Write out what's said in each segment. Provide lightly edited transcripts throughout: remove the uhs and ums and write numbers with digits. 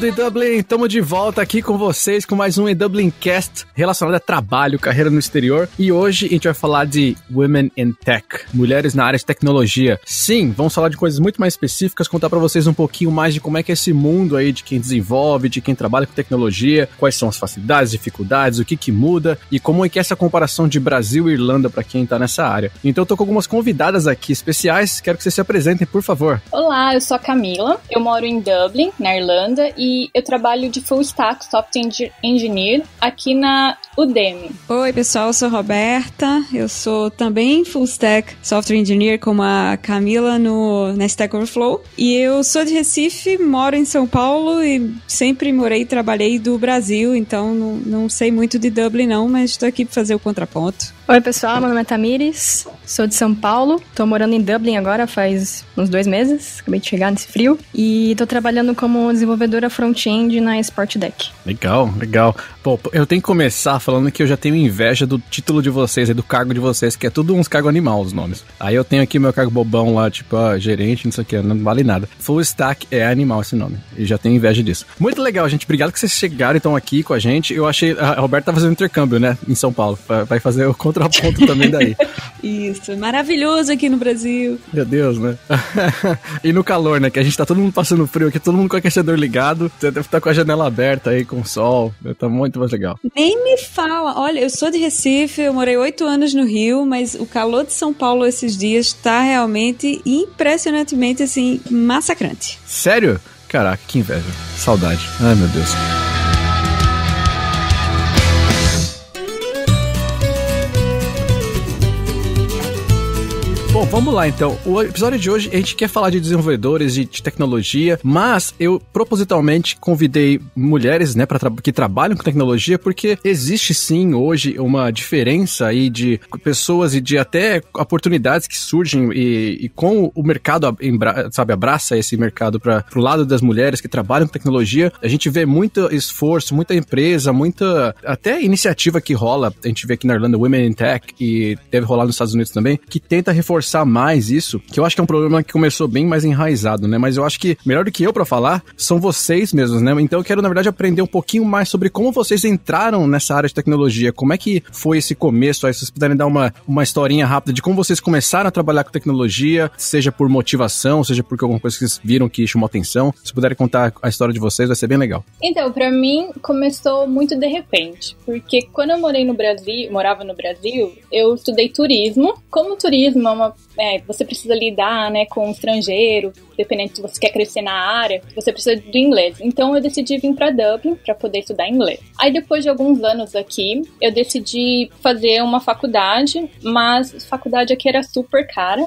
do eDublin, estamos de volta aqui com vocês com mais um eDublin Cast relacionado a trabalho, carreira no exterior. E hoje a gente vai falar de Women in Tech, mulheres na área de tecnologia. Sim, vamos falar de coisas muito mais específicas, contar para vocês um pouquinho mais de como é que é esse mundo aí de quem desenvolve, de quem trabalha com tecnologia, quais são as facilidades, dificuldades, o que muda e como é que é essa comparação de Brasil e Irlanda para quem tá nessa área. Então eu tô com algumas convidadas aqui especiais, quero que vocês se apresentem, por favor. Olá, eu sou a Camila, eu moro em Dublin, na Irlanda, e eu trabalho de Full Stack Software Engineer aqui na Udemy. Oi pessoal, eu sou a Roberta, eu sou também Full Stack Software Engineer como a Camila na Stack Overflow, e eu sou de Recife, moro em São Paulo e sempre morei e trabalhei do Brasil, então não sei muito de Dublin não, mas estou aqui para fazer o contraponto. Oi pessoal, meu nome é Tamires, sou de São Paulo, tô morando em Dublin agora faz uns 2 meses, acabei de chegar nesse frio, e tô trabalhando como desenvolvedora front-end na Sportdeck. Legal. Pô, eu tenho que começar falando que eu já tenho inveja do título de vocês e do cargo de vocês, que é tudo uns cargo animal, os nomes. Aí eu tenho aqui meu cargo bobão lá, tipo, gerente, não sei o que, não vale nada. Full Stack é animal esse nome, e já tenho inveja disso. Muito legal, gente, obrigado que vocês chegaram então aqui com a gente. Eu achei, a Roberta tá fazendo intercâmbio, né, em São Paulo, vai fazer o contraponto também daí. Isso, maravilhoso aqui no Brasil. Meu Deus, né? E no calor, né, que a gente tá todo mundo passando frio aqui, todo mundo com o aquecedor ligado, você deve estar com a janela aberta aí, com sol, tá muito mais legal. Nem me fala, olha, eu sou de Recife, eu morei 8 anos no Rio, mas o calor de São Paulo esses dias tá realmente impressionantemente, assim, massacrante. Sério? Caraca, que inveja. Saudade. Ai, meu Deus. Bom, vamos lá então. O episódio de hoje a gente quer falar de desenvolvedores, de tecnologia, mas eu propositalmente convidei mulheres, né, que trabalham com tecnologia, porque existe sim hoje uma diferença aí de pessoas e de até oportunidades que surgem e com o mercado, abraça esse mercado para o lado das mulheres que trabalham com tecnologia, a gente vê muito esforço, muita empresa, muita até iniciativa que rola. A gente vê aqui na Irlanda Women in Tech e deve rolar nos Estados Unidos também, que tenta reforçar mais isso, que eu acho que é um problema que começou bem mais enraizado, né? Mas eu acho que melhor do que eu pra falar são vocês mesmos, né? Então eu quero, na verdade, aprender um pouquinho mais sobre como vocês entraram nessa área de tecnologia, como é que foi esse começo, aí se vocês puderem dar uma historinha rápida de como vocês começaram a trabalhar com tecnologia, seja por motivação, seja porque alguma coisa que vocês viram que chamou atenção. Se puderem contar a história de vocês, vai ser bem legal. Então, pra mim, começou muito de repente, porque quando eu morava no Brasil, eu estudei turismo. Como turismo você precisa lidar, né, com um estrangeiro, dependendo se você quer crescer na área, você precisa do inglês. Então eu decidi vir para Dublin para poder estudar inglês. Aí depois de alguns anos aqui, eu decidi fazer uma faculdade, mas a faculdade aqui era super cara,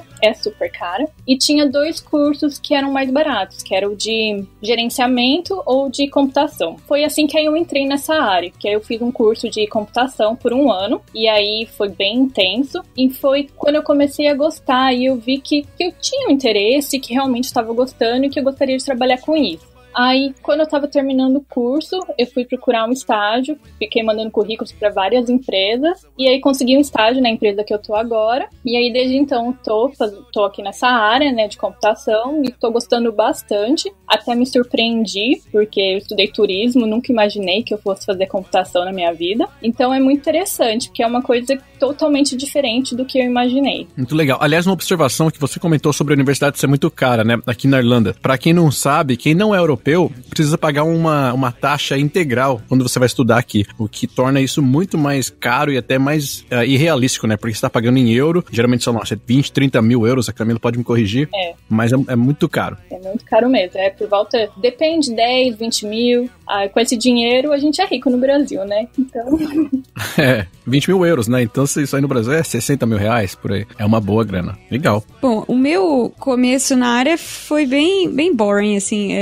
e tinha 2 cursos que eram mais baratos, que era o de gerenciamento ou de computação. Foi assim que aí eu entrei nessa área, que aí eu fiz um curso de computação por 1 ano, e aí foi bem intenso, e foi quando eu comecei a gostar, e eu vi que eu tinha um interesse, que realmente estava gostando e que eu gostaria de trabalhar com isso. Aí, quando eu tava terminando o curso, eu fui procurar um estágio, fiquei mandando currículos para várias empresas, e aí consegui um estágio na empresa que eu tô agora, e aí desde então tô aqui nessa área, né, de computação, e tô gostando bastante, até me surpreendi, porque eu estudei turismo, nunca imaginei que eu fosse fazer computação na minha vida, então é muito interessante, porque é uma coisa totalmente diferente do que eu imaginei. Muito legal. Aliás, uma observação que você comentou sobre a universidade ser muito cara, né, aqui na Irlanda. Para quem não sabe, quem não é europeu, precisa pagar uma taxa integral quando você vai estudar aqui, o que torna isso muito mais caro e até mais irrealístico, né? Porque você está pagando em euro, geralmente são 20, 30 mil euros, a Camila pode me corrigir, mas é muito caro. É muito caro mesmo, por volta, depende, 10, 20 mil, com esse dinheiro a gente é rico no Brasil, né? Então... 20 mil euros, né? Então se isso aí no Brasil é 60 mil reais, por aí. É uma boa grana. Legal. Bom, o meu começo na área foi bem boring, assim,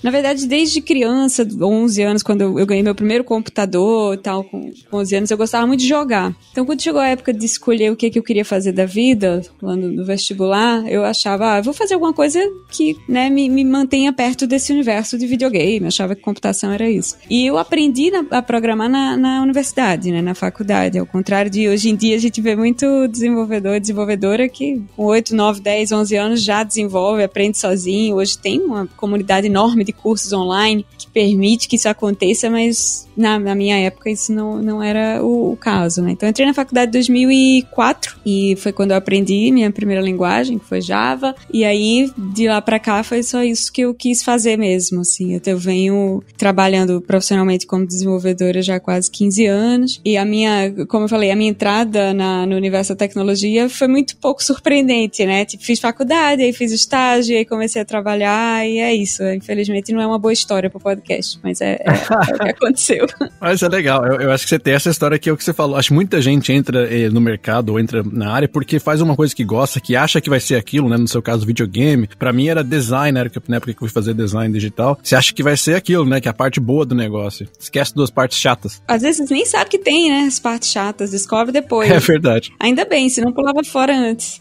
na verdade, desde criança, 11 anos, quando eu ganhei meu primeiro computador e tal, com 11 anos, eu gostava muito de jogar. Então, quando chegou a época de escolher o que eu queria fazer da vida, lá no vestibular, eu achava, eu vou fazer alguma coisa que, né, me mantenha perto desse universo de videogame. Eu achava que computação motivação era isso. E eu aprendi a programar na universidade, né, na faculdade, ao contrário de hoje em dia a gente vê muito desenvolvedora que com 8, 9, 10, 11 anos já desenvolve, aprende sozinho. Hoje tem uma comunidade enorme de cursos online que permite que isso aconteça, mas na minha época isso não era o caso, né? Então eu entrei na faculdade em 2004 e foi quando eu aprendi minha primeira linguagem, que foi Java, e aí de lá pra cá foi só isso que eu quis fazer mesmo, assim. Eu venho trabalhando profissionalmente como desenvolvedora já há quase 15 anos e como eu falei, a minha entrada no universo da tecnologia foi muito pouco surpreendente, né? Tipo, fiz faculdade, aí fiz estágio, aí comecei a trabalhar e é isso. Infelizmente não é uma boa história pro podcast, mas é o que aconteceu. Mas é legal, eu acho que você tem essa história que é o que você falou. Acho que muita gente entra no mercado ou entra na área porque faz uma coisa que gosta, que acha que vai ser aquilo, né? No seu caso, videogame. Pra mim era design, na época que eu fui fazer design digital. Você acha que vai ser aquilo, né? Que é a parte boa do negócio. Esquece duas partes chatas. Às vezes nem sabe que tem, né? As partes chatas, descobre depois. É verdade. Ainda bem, senão pulava fora antes.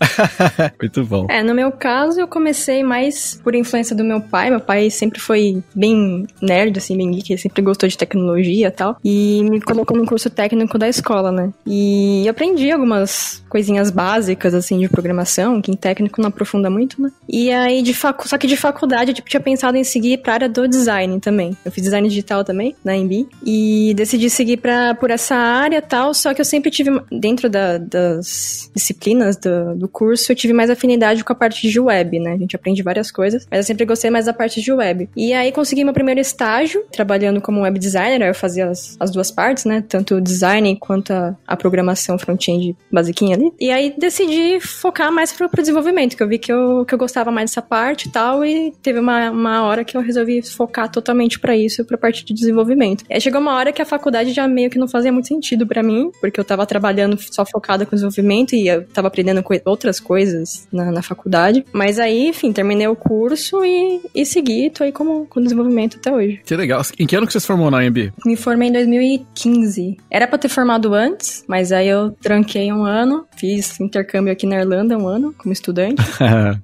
Muito bom. No meu caso, eu comecei mais por influência do meu pai. Meu pai sempre foi bem nerd, assim, bem geek, sempre gostou de tecnologia e tal. E me colocou no curso técnico da escola, né? E aprendi algumas coisinhas básicas, assim, de programação, que em técnico não aprofunda muito, né? E aí, só que de faculdade, eu tinha pensado em seguir pra área do design também. Eu fiz design digital também, na EMB, e decidi seguir por essa área e tal, só que eu sempre tive, dentro das disciplinas do curso, eu tive mais afinidade com a parte de web, né? A gente aprende várias coisas, mas eu sempre gostei mais da parte de web. E aí, consegui meu primeiro estágio, trabalhando como web designer, aí eu fazia as duas partes, né? Tanto o design quanto a programação front-end basiquinha ali. E aí, decidi focar mais pro desenvolvimento, que eu vi que eu gostava mais dessa parte e tal, e teve uma hora que eu resolvi focar totalmente pra isso, pra parte de desenvolvimento. E aí, chegou uma hora que a faculdade já meio que não fazia muito sentido pra mim, porque eu tava trabalhando só focada com desenvolvimento e eu tava aprendendo outras coisas na faculdade. Mas aí, enfim, terminei o curso e segui, tô aí com desenvolvimento até hoje. Que legal. Em que ano que você se formou na AMB? Me formei em 2015. Era pra ter formado antes, mas aí eu tranquei um ano, fiz intercâmbio aqui na Irlanda um ano, como estudante.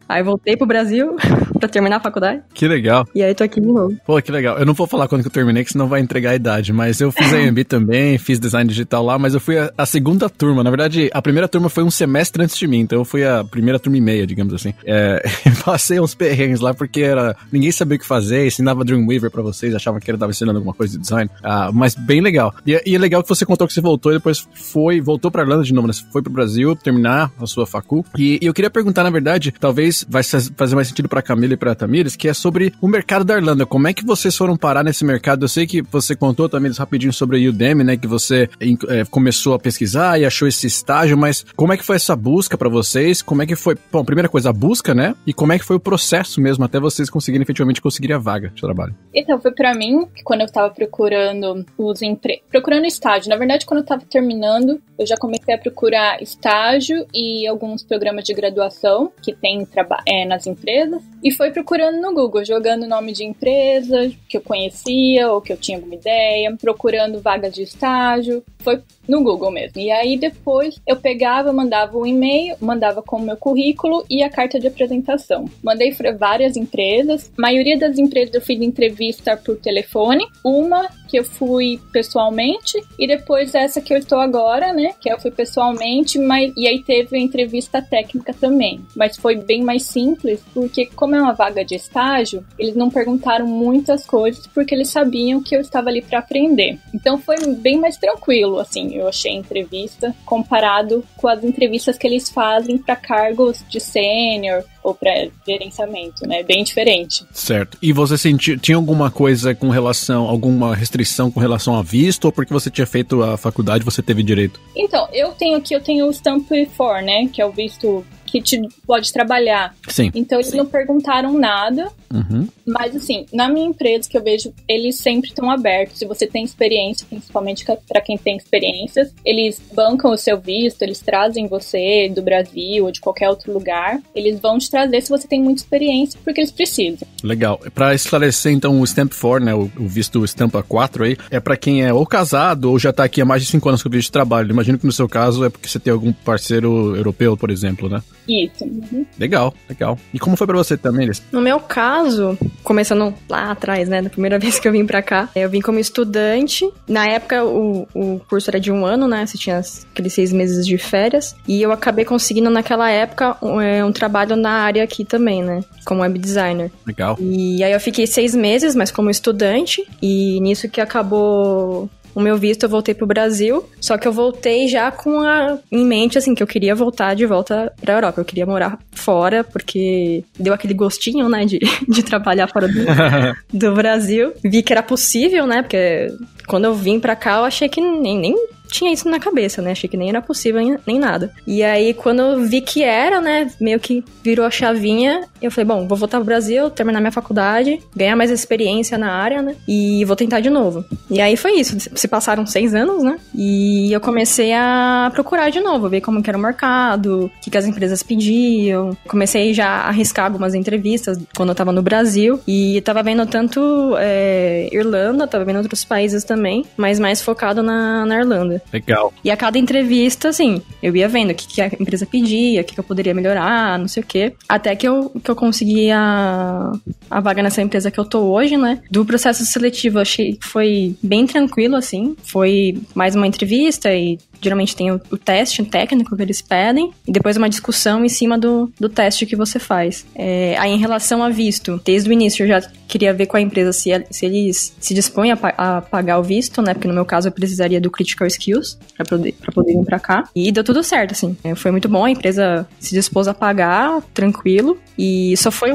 Aí voltei pro Brasil pra terminar a faculdade. Que legal. E aí tô aqui de novo. Pô, que legal. Eu não vou falar quando que eu terminei, que senão vai entregar a idade, mas eu fiz a AMB também, fiz design digital lá, mas eu fui a segunda turma. Na verdade, a primeira turma foi um semestre antes de mim, então eu fui a primeira turma e meia, digamos assim. Passei uns perrengues lá, porque ninguém sabia o que fazer, ensinava Dreamweaver pra vocês, achava que ele tava ensinando alguma coisa de design, mas bem legal. E é legal que você contou que você voltou e depois voltou pra Irlanda de novo, né? Você foi pro Brasil terminar a sua facul. E eu queria perguntar, na verdade, talvez vai fazer mais sentido pra Camila e pra Tamires, que é sobre o mercado da Irlanda. Como é que vocês foram parar nesse mercado? Eu sei que você contou também rapidinho sobre a Udemy, né? Que você começou a pesquisar e achou esse estágio, mas como é que foi essa busca pra vocês? Como é que foi, bom, primeira coisa, a busca, né? E como é que foi o processo mesmo até vocês conseguirem efetivamente conseguir a vaga de trabalho? Então, foi pra mim, que quando eu tava procurando procurando estágio, na verdade, quando eu tava terminando, eu já comecei a procurar estágio e alguns programas de graduação que tem nas empresas, e foi procurando no Google, jogando nome de empresa que eu conhecia ou que eu tinha alguma ideia, procurando vagas de estágio, foi no Google mesmo. E aí depois eu pegava, mandava um e-mail, mandava com o meu currículo e a carta de apresentação. Mandei para várias empresas, a maioria das empresas eu fiz entrevista por telefone, uma que eu fui pessoalmente, e depois essa que eu estou agora, né, que eu fui pessoalmente, e aí teve a entrevista técnica também. Mas foi bem mais simples, porque como é uma vaga de estágio, eles não perguntaram muitas coisas, porque eles sabiam que eu estava ali para aprender. Então foi bem mais tranquilo, assim, eu achei a entrevista, comparado com as entrevistas que eles fazem para cargos de sênior ou para gerenciamento, né? Bem diferente. Certo. E você tinha alguma coisa com relação, alguma restrição com relação a visto, ou porque você tinha feito a faculdade você teve direito? Então, eu tenho o Stamp 4, né? Que é o visto que te pode trabalhar. Sim. Então, eles não perguntaram nada. Uhum. Mas, assim, na minha empresa, que eu vejo, eles sempre estão abertos. Se você tem experiência, principalmente para quem tem experiências, eles bancam o seu visto, eles trazem você do Brasil ou de qualquer outro lugar. Eles vão te trazer se você tem muita experiência, porque eles precisam. Legal. Para esclarecer, então, o Stamp 4, né, o visto Estampa 4 aí, é para quem é ou casado ou já tá aqui há mais de 5 anos com o visto de trabalho. Imagino que no seu caso é porque você tem algum parceiro europeu, por exemplo, né? Isso. Uhum. Legal, legal. E como foi pra você também, Liz? No meu caso, caso, começando lá atrás, né, da primeira vez que eu vim pra cá, eu vim como estudante. Na época, o curso era de 1 ano, né, você tinha aqueles 6 meses de férias, e eu acabei conseguindo naquela época um trabalho na área aqui também, né, como web designer. Legal. E aí eu fiquei 6 meses, mas como estudante, e nisso que acabou o meu visto, eu voltei pro Brasil, só que eu voltei já em mente, assim, que eu queria voltar de volta pra Europa. Eu queria morar fora, porque deu aquele gostinho, né, de trabalhar fora do Brasil. Vi que era possível, né, porque quando eu vim pra cá, eu achei que nem tinha isso na cabeça, né? Achei que nem era possível, nem nada. E aí, quando eu vi que era, né? Meio que virou a chavinha. Eu falei, bom, vou voltar pro Brasil, terminar minha faculdade, ganhar mais experiência na área, né? E vou tentar de novo. E aí foi isso. Se passaram 6 anos, né? E eu comecei a procurar de novo, ver como que era o mercado, o que as empresas pediam. Comecei já a arriscar algumas entrevistas quando eu tava no Brasil. E tava vendo tanto Irlanda, tava vendo outros países também, mas mais focado na Irlanda. Legal. E a cada entrevista, assim, eu ia vendo o que a empresa pedia, o que eu poderia melhorar, não sei o quê. Até que eu consegui a vaga nessa empresa que eu tô hoje, né? Do processo seletivo, eu achei que foi bem tranquilo, assim. Foi mais uma entrevista e geralmente tem o teste técnico que eles pedem e depois uma discussão em cima do teste que você faz. Aí, em relação a visto, desde o início eu já queria ver com a empresa se eles se dispõem a pagar o visto, né? Porque no meu caso eu precisaria do Critical Skills pra poder vir pra cá. E deu tudo certo, assim. Foi muito bom, a empresa se dispôs a pagar, tranquilo. E só foi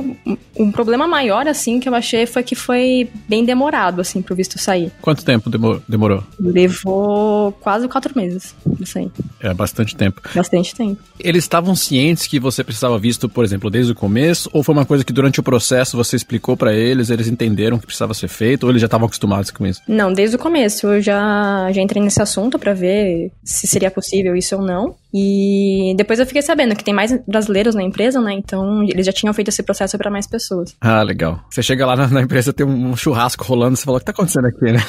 um problema maior, assim, que eu achei foi que foi bem demorado, assim, pro visto sair. Quanto tempo demorou? Levou quase 4 meses. Isso aí. É bastante tempo. Bastante tempo. Eles estavam cientes que você precisava visto, por exemplo, desde o começo? Ou foi uma coisa que durante o processo você explicou pra eles, eles entenderam que precisava ser feito? Ou eles já estavam acostumados com isso? Não, desde o começo. Eu já entrei nesse assunto pra ver se seria possível isso ou não. E depois eu fiquei sabendo que tem mais brasileiros na empresa, né? Então eles já tinham feito esse processo pra mais pessoas. Ah, legal. Você chega lá na empresa, tem um churrasco rolando, você fala, o que tá acontecendo aqui, né?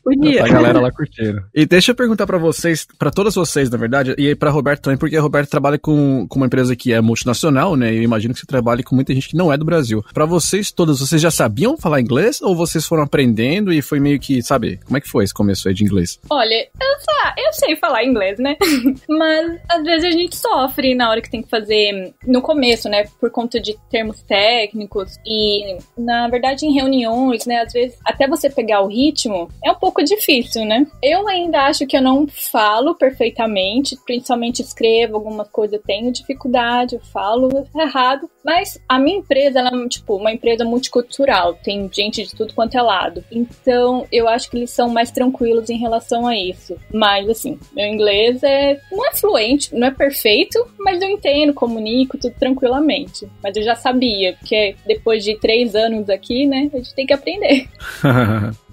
Podia. A galera lá curtindo. E deixa eu perguntar pra vocês, pra todas vocês, na verdade, e pra Roberto também, porque a Roberto trabalha com uma empresa que é multinacional, né? E eu imagino que você trabalha com muita gente que não é do Brasil. Pra vocês todas, vocês já sabiam falar inglês ou vocês foram aprendendo e foi meio que, sabe, como é que foi esse começo aí de inglês? Olha, eu sei falar inglês, né? Mas às vezes a gente sofre na hora que tem que fazer no começo, né? Por conta de termos técnicos e, na verdade, em reuniões, né? Às vezes, até você pegar o ritmo, é um pouco difícil, né? Eu ainda acho que eu não falo perfeitamente, principalmente escrevo alguma coisa, eu tenho dificuldade, eu falo errado, mas a minha empresa, ela é tipo uma empresa multicultural, tem gente de tudo quanto é lado, então eu acho que eles são mais tranquilos em relação a isso, mas assim, meu inglês não é fluente, não é perfeito, mas eu entendo, comunico tudo tranquilamente, mas eu já sabia, porque depois de 3 anos aqui, né, a gente tem que aprender.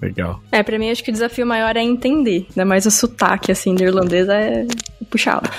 Legal. Pra mim acho que o desafio maior é entender, ainda mais o sotaque, assim, do irlandês é puxado.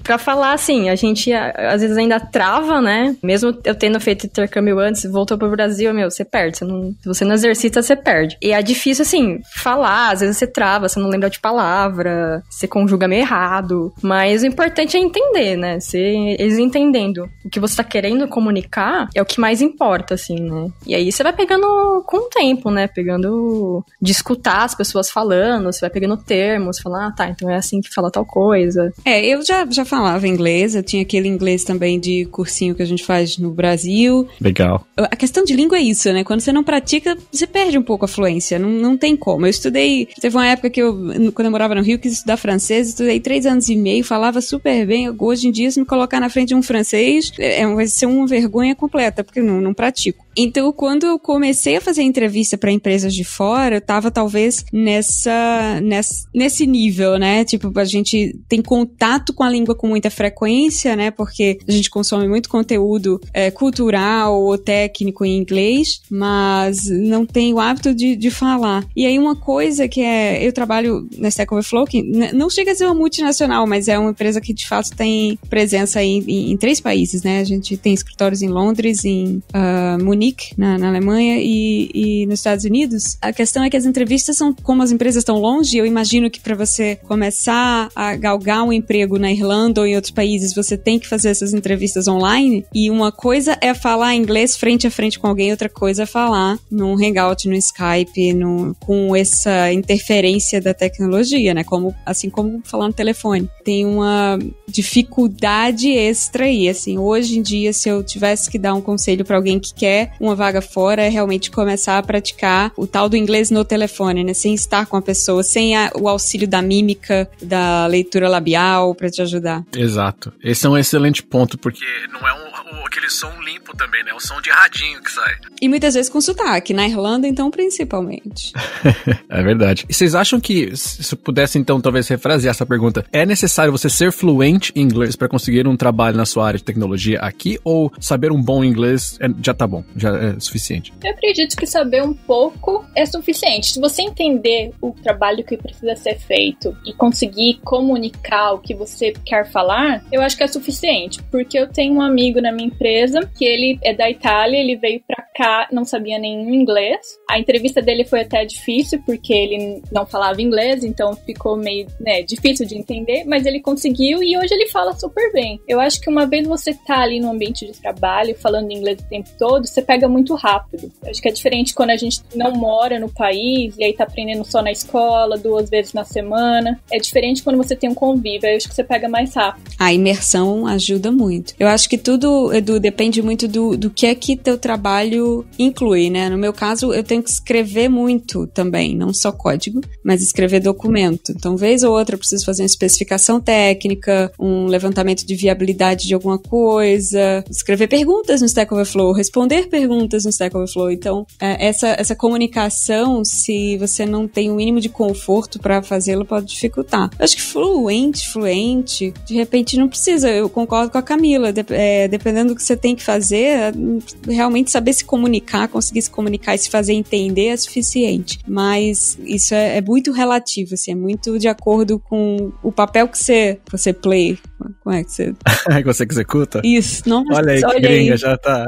Pra falar, assim, a gente às vezes ainda trava, né? Mesmo eu tendo feito intercâmbio antes, voltou pro Brasil, você perde. Se você não exercita, você perde. E é difícil, assim, falar, às vezes você trava, você não lembra de palavra, você conjuga meio errado. Mas o importante é entender, né? Eles entendendo o que você tá querendo comunicar é o que mais importa, assim, né? E aí você vai pegando com o tempo, né? Pegando de escutar as pessoas falando, você vai pegando termos, falar, tá, então é assim que fala tal coisa. Eu já falava inglês, eu tinha aquele inglês também de cursinho que a gente faz no Brasil. Legal. A questão de língua é isso, né? Quando você não pratica, você perde um pouco a fluência, não tem como. Eu estudei, teve uma época que quando eu morava no Rio, quis estudar francês, estudei 3 anos e meio, falava super bem. Hoje em dia, se me colocar na frente de um francês, vai ser uma vergonha completa, porque eu não pratico. Então, quando eu comecei a fazer entrevista para empresas de fora, eu tava talvez nesse nível, né? Tipo, a gente tem contato com a língua com muita frequência, né? Porque a gente consome muito conteúdo cultural ou técnico em inglês, mas não tem o hábito de falar. E aí uma coisa que eu trabalho na Stack Overflow, que não chega a ser uma multinacional, mas é uma empresa que de fato tem presença em 3 países, né? A gente tem escritórios em Londres, em Munique Munique, na Alemanha, e nos Estados Unidos. A questão é que as entrevistas são, como as empresas estão longe, eu imagino que para você começar a galgar um emprego na Irlanda ou em outros países, você tem que fazer essas entrevistas online, e uma coisa é falar inglês frente a frente com alguém, outra coisa é falar num Hangout, no Skype, com essa interferência da tecnologia, né? Assim como falar no telefone. Tem uma dificuldade extra aí, assim, hoje em dia, se eu tivesse que dar um conselho para alguém que quer uma vaga fora, é realmente começar a praticar o tal do inglês no telefone, né? Sem estar com a pessoa, sem o auxílio da mímica, da leitura labial para te ajudar. Exato. Esse é um excelente ponto, porque não é aquele som limpo também, né? É um som de radinho que sai. E muitas vezes com sotaque, na Irlanda, então, principalmente. É verdade. E vocês acham que, se eu pudesse, então, talvez refrasear essa pergunta, é necessário você ser fluente em inglês para conseguir um trabalho na sua área de tecnologia aqui, ou saber um bom inglês já tá bom, já é suficiente? Eu acredito que saber um pouco é suficiente. Se você entender o trabalho que precisa ser feito e conseguir comunicar o que você quer falar, eu acho que é suficiente. Porque eu tenho um amigo na minha empresa, que ele é da Itália, ele veio pra cá, não sabia nenhum inglês. A entrevista dele foi até difícil, porque ele não falava inglês, então ficou meio, difícil de entender, mas ele conseguiu e hoje ele fala super bem. Eu acho que uma vez você tá ali no ambiente de trabalho, falando inglês o tempo todo, você pega muito rápido. Eu acho que é diferente quando a gente não mora no país e aí tá aprendendo só na escola, 2 vezes na semana. É diferente quando você tem um convívio, aí eu acho que você pega mais rápido. A imersão ajuda muito. Eu acho que tudo, Edu, depende muito do que é que teu trabalho inclui, né? No meu caso, eu tenho que escrever muito também, não só código, mas escrever documento. Então, vez ou outra, eu preciso fazer uma especificação técnica, um levantamento de viabilidade de alguma coisa, escrever perguntas no Stack Overflow, responder perguntas no Stack Overflow. Então, essa comunicação, se você não tem o mínimo de conforto para fazê-lo, pode dificultar. Eu acho que fluente, de repente não precisa. Eu concordo com a Camila, dependendo do que você tem que fazer, realmente saber se comunicar, conseguir se comunicar e se fazer entender é suficiente. Mas isso é muito relativo, assim, é muito de acordo com o papel que você play. Como é que você... que você executa? Isso. Nossa, olha aí, que gringa, já tá...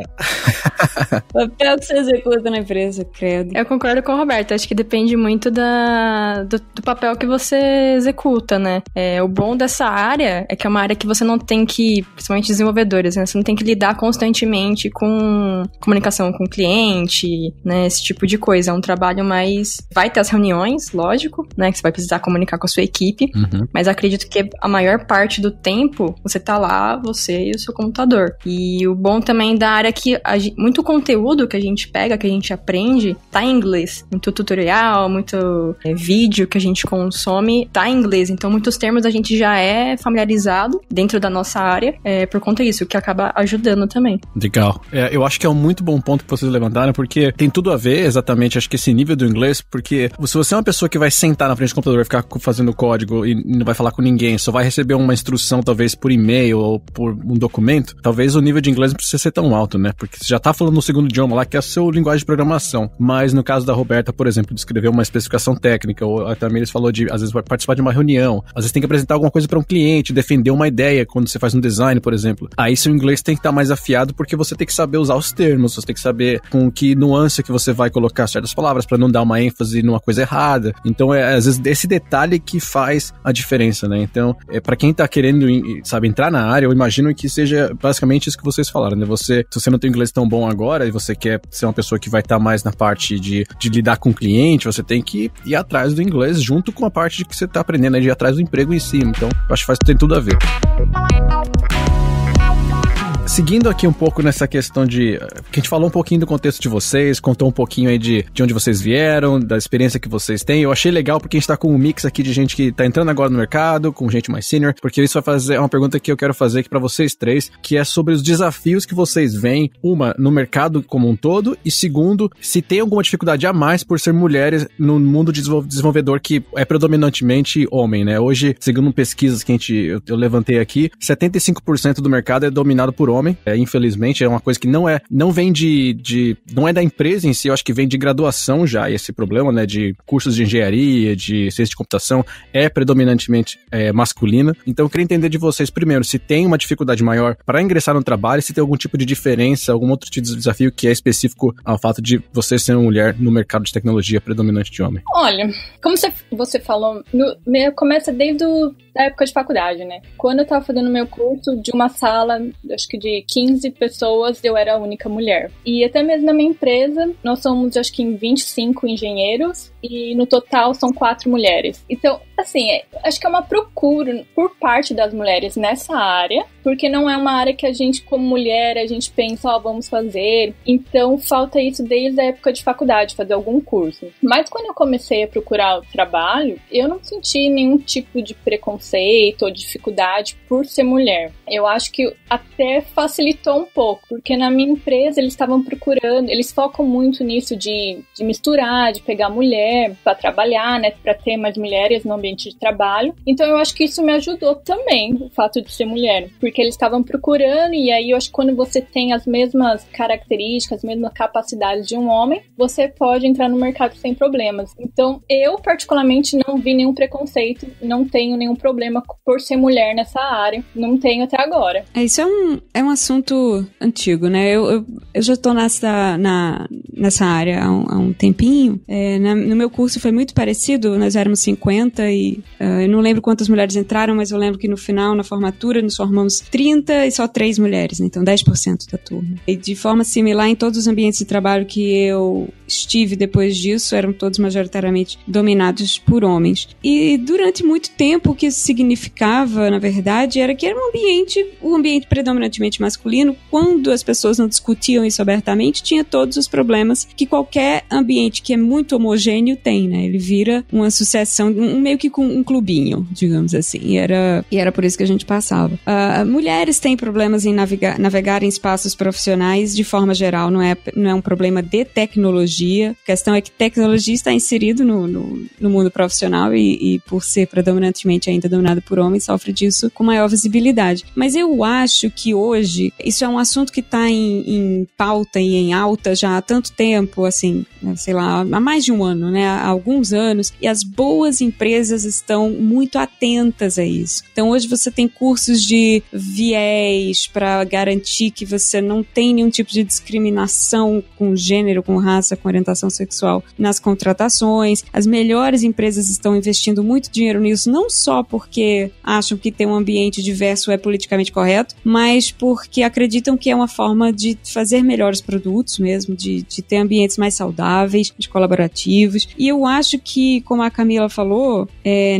O papel que você executa na empresa, credo. Eu concordo com o Roberto, acho que depende muito do papel que você executa, né? O bom dessa área é que é uma área que você não tem que, principalmente desenvolvedores, né? Você não tem que lidar constantemente com comunicação com o cliente, né? Esse tipo de coisa. É um trabalho mais... Vai ter as reuniões, lógico, né? Que você vai precisar comunicar com a sua equipe, mas acredito que a maior parte do tempo você tá lá, você e o seu computador. E o bom também da área é que muito conteúdo que a gente pega, que a gente aprende, tá em inglês. Muito tutorial, muito vídeo que a gente consome, tá em inglês. Então, muitos termos a gente já é familiarizado dentro da nossa área, por conta disso, o que acaba ajudando também. Legal. Eu acho que é um muito bom ponto que vocês levantaram, porque tem tudo a ver, exatamente, acho que esse nível do inglês, porque se você é uma pessoa que vai sentar na frente do computador e ficar fazendo código e não vai falar com ninguém, só vai receber uma instrução, talvez por e-mail ou por um documento, talvez o nível de inglês não precisa ser tão alto, né? Porque você já tá falando no segundo idioma lá, que é a sua linguagem de programação. Mas no caso da Roberta, por exemplo, de escrever uma especificação técnica, ou a Tamires falou de, às vezes, participar de uma reunião, às vezes tem que apresentar alguma coisa para um cliente, defender uma ideia quando você faz um design, por exemplo. Aí seu inglês tem que estar mais afiado, porque você tem que saber usar os termos, você tem que saber com que nuance que você vai colocar certas palavras para não dar uma ênfase numa coisa errada. Então, às vezes, esse detalhe que faz a diferença, né? Então, para quem tá querendo, sabe, entrar na área, eu imagino que seja basicamente isso que vocês falaram, né? Se você não tem inglês tão bom agora e você quer ser uma pessoa que vai estar mais na parte de lidar com o cliente, você tem que ir atrás do inglês junto com a parte de que você tá aprendendo, né? De ir atrás do emprego em si. Então, eu acho que tem tudo a ver. Seguindo aqui um pouco nessa questão que a gente falou um pouquinho do contexto de vocês, contou um pouquinho aí de onde vocês vieram, da experiência que vocês têm. Eu achei legal porque a gente tá com um mix aqui de gente que tá entrando agora no mercado, com gente mais senior, porque isso vai fazer uma pergunta que eu quero fazer aqui pra vocês três, que é sobre os desafios que vocês veem, no mercado como um todo, e segundo, se tem alguma dificuldade a mais por ser mulheres no mundo de desenvolvedor que é predominantemente homem, né? Hoje, segundo pesquisas que eu levantei aqui, 75% do mercado é dominado por homem. Infelizmente, é uma coisa que não vem não é da empresa em si, eu acho que vem de graduação já, esse problema, né, de cursos de engenharia, de ciência de computação, é predominantemente masculina. Então, eu queria entender de vocês, primeiro, se tem uma dificuldade maior para ingressar no trabalho, se tem algum tipo de diferença, algum outro tipo de desafio que é específico ao fato de você ser uma mulher no mercado de tecnologia predominante de homem. Olha, como você falou, começa desde a época de faculdade, né? Quando eu tava fazendo meu curso, de uma sala, acho que de 15 pessoas, eu era a única mulher. E até mesmo na minha empresa, nós somos, acho que em 25 engenheiros, e no total são 4 mulheres. Então, assim, acho que é uma procura por parte das mulheres nessa área, porque não é uma área que a gente, como mulher, a gente pensa, vamos fazer. Então, falta isso desde a época de faculdade, fazer algum curso. Mas quando eu comecei a procurar o trabalho, eu não senti nenhum tipo de preconceito ou dificuldade por ser mulher. Eu acho que até facilitou um pouco, porque na minha empresa eles estavam procurando, eles focam muito nisso de misturar, de pegar mulher para trabalhar, né, para ter mais mulheres no ambiente de trabalho. Então eu acho que isso me ajudou também, o fato de ser mulher, porque eles estavam procurando, e aí eu acho que quando você tem as mesmas características, as mesmas capacidades de um homem, você pode entrar no mercado sem problemas. Então eu particularmente não vi nenhum preconceito, não tenho nenhum problema por ser mulher nessa área, não tenho até agora. Isso é um assunto antigo, né? Eu já estou nessa área há um tempinho. No meu curso foi muito parecido, nós éramos 50 e eu não lembro quantas mulheres entraram, mas eu lembro que no final, na formatura, nos formamos 30 e só 3 mulheres, né? Então 10% da turma. E de forma similar em todos os ambientes de trabalho que eu estive depois disso, eram todos majoritariamente dominados por homens. E durante muito tempo o que isso significava, na verdade, era que era um ambiente predominantemente masculino. Quando as pessoas não discutiam isso abertamente, tinha todos os problemas que qualquer ambiente que é muito homogêneo tem, né? Ele vira uma sucessão, meio que com um clubinho, digamos assim. E era por isso que a gente passava. Mulheres têm problemas em navegar em espaços profissionais de forma geral, não é um problema de tecnologia. A questão é que tecnologia está inserido no mundo profissional e por ser predominantemente ainda dominado por homens, sofre disso com maior visibilidade. Mas eu acho que hoje, isso é um assunto que está em pauta e em alta já há tanto tempo, assim, sei lá, há mais de um ano, né? Há alguns anos, e as boas empresas estão muito atentas a isso. Então hoje você tem cursos de viés para garantir que você não tem nenhum tipo de discriminação com gênero, com raça, com orientação sexual nas contratações. As melhores empresas estão investindo muito dinheiro nisso, não só porque acham que ter um ambiente diverso é politicamente correto, mas porque acreditam que é uma forma de fazer melhores produtos mesmo, de ter ambientes mais saudáveis, de colaborativos. E eu acho que, como a Camila falou,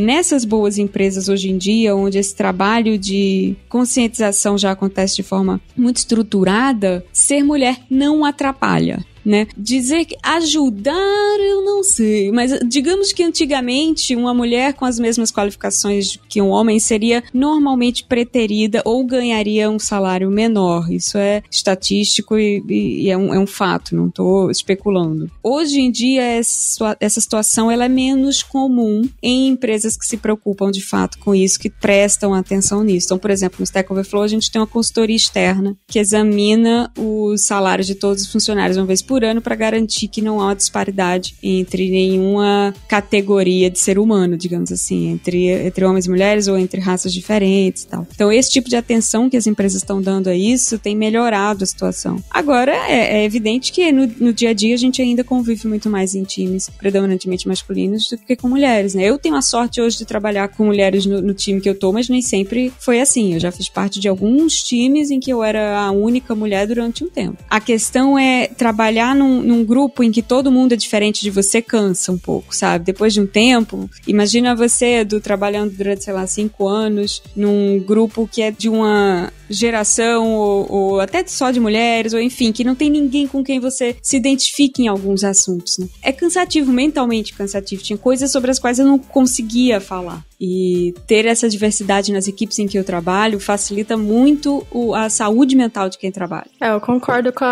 nessas boas empresas hoje em dia, onde esse trabalho de conscientização já acontece de forma muito estruturada, ser mulher não atrapalha. Né? Dizer que ajudar, eu não sei, mas digamos que antigamente uma mulher com as mesmas qualificações que um homem seria normalmente preterida ou ganharia um salário menor. Isso é estatístico e é um fato, não estou especulando. Hoje em dia essa situação ela é menos comum em empresas que se preocupam de fato com isso, que prestam atenção nisso. Então, por exemplo, no Stack Overflow a gente tem uma consultoria externa que examina os salários de todos os funcionários uma vez por ano para garantir que não há uma disparidade entre nenhuma categoria de ser humano, digamos assim, entre homens e mulheres ou entre raças diferentes e tal. Então, esse tipo de atenção que as empresas estão dando a isso tem melhorado a situação. Agora, é evidente que no dia a dia a gente ainda convive muito mais em times predominantemente masculinos do que com mulheres, né? Eu tenho a sorte hoje de trabalhar com mulheres no time que eu tô, mas nem sempre foi assim. Eu já fiz parte de alguns times em que eu era a única mulher durante um tempo. A questão é trabalhar num grupo em que todo mundo é diferente de você cansa um pouco, sabe? Depois de um tempo, imagina você, Edu, trabalhando durante, sei lá, 5 anos num grupo que é de uma geração ou até só de mulheres, ou enfim, que não tem ninguém com quem você se identifique em alguns assuntos, né? É cansativo, mentalmente cansativo. Tinha coisas sobre as quais eu não conseguia falar. E ter essa diversidade nas equipes em que eu trabalho facilita muito a saúde mental de quem trabalha. Eu concordo com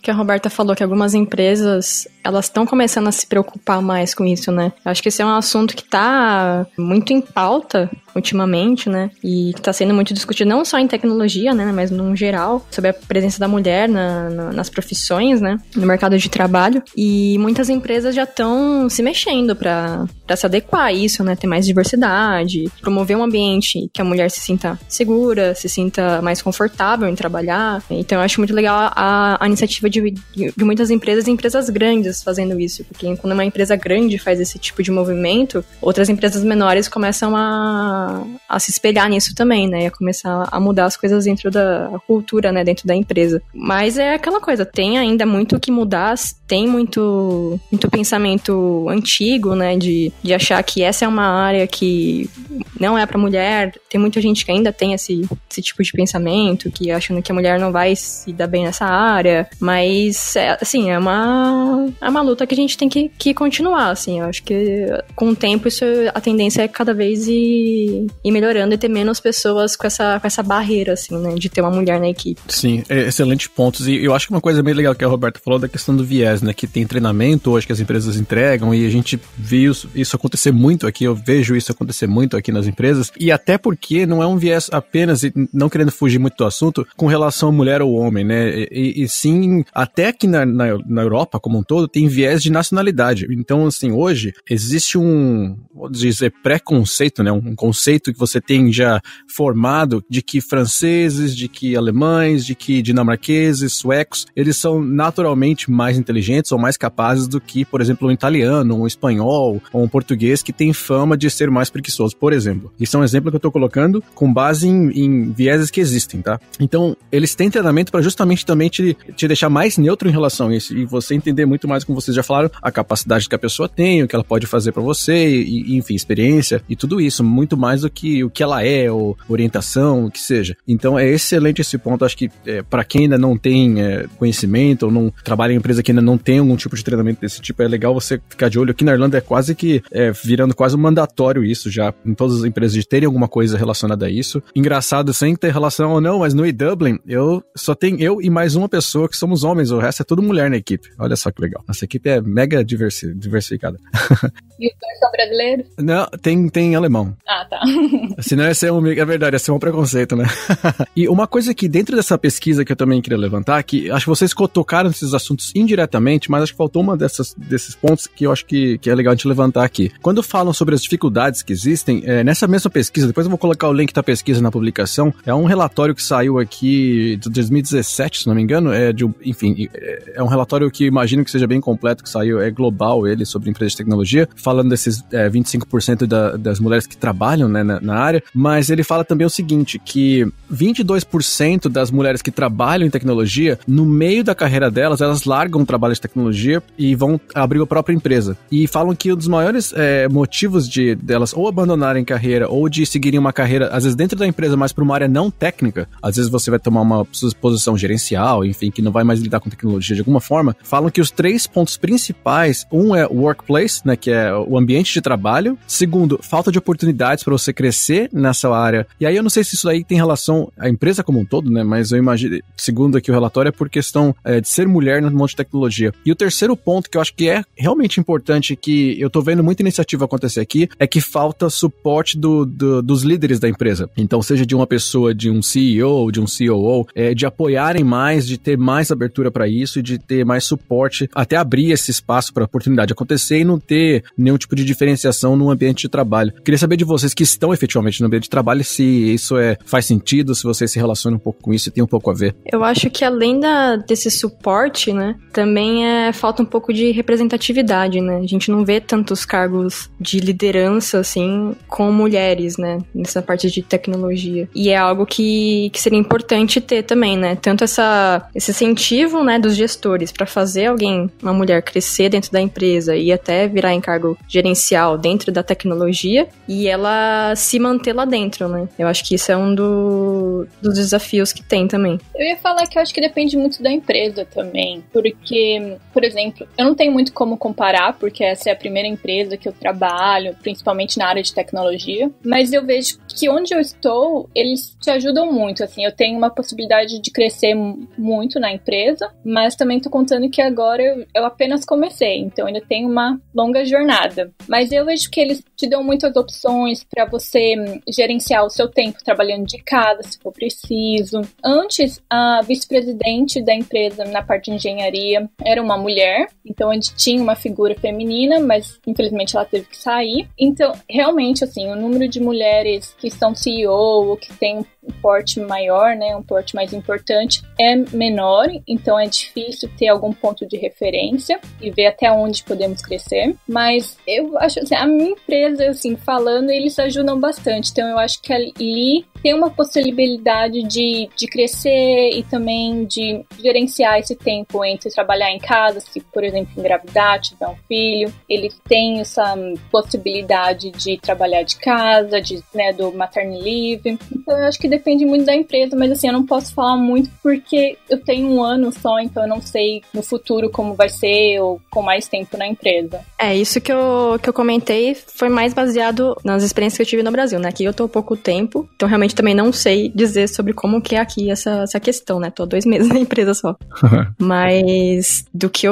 que a Roberta falou, que algumas empresas elas estão começando a se preocupar mais com isso, né? Eu acho que esse é um assunto que tá muito em pauta ultimamente, né? E que tá sendo muito discutido não só em tecnologia, né? Mas no geral, sobre a presença da mulher nas profissões, né? No mercado de trabalho. E muitas empresas já estão se mexendo pra se adequar a isso, né? Ter mais diversidade, promover um ambiente que a mulher se sinta segura, se sinta mais confortável em trabalhar. Então eu acho muito legal a iniciativa de muitas empresas e empresas grandes fazendo isso, porque quando uma empresa grande faz esse tipo de movimento, outras empresas menores começam a se espelhar nisso também, né? E a começar a mudar as coisas dentro da cultura, né? Dentro da empresa. Mas é aquela coisa, tem ainda muito o que mudar, tem muito pensamento antigo, né? De achar que essa é uma área que não é pra mulher. Tem muita gente que ainda tem esse tipo de pensamento, que achando que a mulher não vai se dar bem nessa área. Mas, assim, é uma luta que a gente tem que continuar, assim. Eu acho que com o tempo a tendência é cada vez ir melhorando e ter menos pessoas com essa barreira, assim, né? De ter uma mulher na equipe. Sim, excelentes pontos. E eu acho que uma coisa bem legal que a Roberta falou da questão do viés, né? Que tem treinamento hoje que as empresas entregam e a gente viu isso acontecer muito aqui, eu vejo isso acontecer muito aqui nas empresas. E até porque não é um viés apenas, não querendo fugir muito do assunto, com relação a mulher ou homem, né? E sim, até aqui na Europa como um todo, tem viés de nacionalidade. Então, assim, hoje existe vou dizer, preconceito, né? Um conceito que você tem já formado de que franceses, de que alemães, de que dinamarqueses, suecos, eles são naturalmente mais inteligentes ou mais capazes do que, por exemplo, um italiano, um espanhol ou um português que tem fama de ser mais preguiçoso, por exemplo. Isso é um exemplo que eu tô colocando com base em vieses que existem, tá? Então, eles têm treinamento para justamente também te deixar mais neutro em relação a isso e você entender muito mais, como vocês já falaram, a capacidade que a pessoa tem, o que ela pode fazer para você, e, enfim, experiência e tudo isso, muito mais do que o que ela é, ou orientação, o que seja. Então, é excelente esse ponto. Acho que para quem ainda não tem conhecimento ou não trabalha em empresa que ainda não tem algum tipo de treinamento desse tipo, é legal você ficar de olho. Aqui na Irlanda é quase que virando quase um mandatório isso já, em todas as empresas, de terem alguma coisa relacionada a isso. Engraçado, sem ter relação ou não, mas no E-Dublin, só tem eu e mais uma pessoa que somos homens, o resto é tudo mulher na equipe. Olha só que legal. Nossa equipe é mega diversificada. E os dois são brasileiros? Não, tem alemão. Ah, tá. Senão é verdade, ia ser um preconceito, né? E uma coisa que dentro dessa pesquisa que eu também queria levantar, que acho que vocês tocaram nesses assuntos indiretamente, mas acho que faltou uma desses pontos que eu acho que é legal a gente levantar aqui. Quando falam sobre as dificuldades que existem, nessa mesma pesquisa, depois eu vou colocar o link da pesquisa na publicação, é um relatório que saiu aqui de 2017, se não me engano, enfim, é um relatório que imagino que seja bem completo, que saiu, é global ele, sobre empresas de tecnologia, falando desses 25% das mulheres que trabalham, né, na área, mas ele fala também o seguinte, que 22% das mulheres que trabalham em tecnologia, no meio da carreira delas, elas largam o trabalho de tecnologia e vão abrir a própria empresa. E falam que um dos maiores motivos delas ou abandonarem carreira ou de seguirem uma carreira, às vezes dentro da empresa, mas para uma área não técnica, às vezes você vai tomar uma posição gerencial, enfim, que não vai mais lidar com tecnologia de alguma forma, falam que os 3 pontos principais, um é o workplace, né, que é o ambiente de trabalho, segundo, falta de oportunidades para você crescer nessa área, e aí eu não sei se isso aí tem relação à empresa como um todo, né, mas eu imagino, segundo aqui o relatório, é por questão de ser mulher no mundo de tecnologia. E o terceiro ponto que eu acho que é realmente importante, que eu tô vendo muita iniciativa acontecer aqui, é que falta suporte dos líderes da empresa. Então, seja de uma pessoa, de um CEO, de um COO, de apoiarem mais, de ter mais abertura para isso e de ter mais suporte, até abrir esse espaço para a oportunidade acontecer e não ter nenhum tipo de diferenciação no ambiente de trabalho. Queria saber de vocês que estão efetivamente no ambiente de trabalho, se isso faz sentido, se vocês se relacionam um pouco com isso e tem um pouco a ver. Eu acho que além desse suporte, né, também falta um pouco de representatividade, né? A gente não vê tantos cargos de liderança, assim, com mulheres, né, nessa parte de tecnologia. E é algo que seria importante ter também, né? Tanto esse incentivo, né, dos gestores para fazer uma mulher crescer dentro da empresa e até virar em cargo gerencial dentro da tecnologia e ela se manter lá dentro, né? Eu acho que isso é um dos desafios que tem também. Eu ia falar que eu acho que depende muito da empresa também, porque, por exemplo, eu não tenho muito como comparar, porque essa é a primeira empresa que eu trabalho, principalmente na área de tecnologia, tecnologia, mas eu vejo que onde eu estou, eles te ajudam muito, assim, eu tenho uma possibilidade de crescer muito na empresa, mas também tô contando que agora eu apenas comecei, então ainda tenho uma longa jornada, mas eu vejo que eles te dão muitas opções para você gerenciar o seu tempo trabalhando de casa, se for preciso. Antes, a vice-presidente da empresa na parte de engenharia era uma mulher, então a gente tinha uma figura feminina, mas infelizmente ela teve que sair. Então, realmente, assim, o número de mulheres que são CEO ou que tem um porte maior, né, um porte mais importante, é menor, então é difícil ter algum ponto de referência e ver até onde podemos crescer, mas eu acho, assim, a minha empresa, assim, falando, eles ajudam bastante, então eu acho que ali tem uma possibilidade de crescer e também de gerenciar esse tempo entre trabalhar em casa, se, por exemplo, engravidar, tiver um filho, eles têm essa possibilidade de trabalhar de casa, né, do maternity leave, então eu acho que depende muito da empresa, mas assim, eu não posso falar muito porque eu tenho um ano só, então eu não sei no futuro como vai ser ou com mais tempo na empresa. Isso que eu comentei foi mais baseado nas experiências que eu tive no Brasil, né? Aqui eu tô há pouco tempo, então realmente também não sei dizer sobre como que é aqui essa questão, né? Tô há 2 meses na empresa só. Mas do que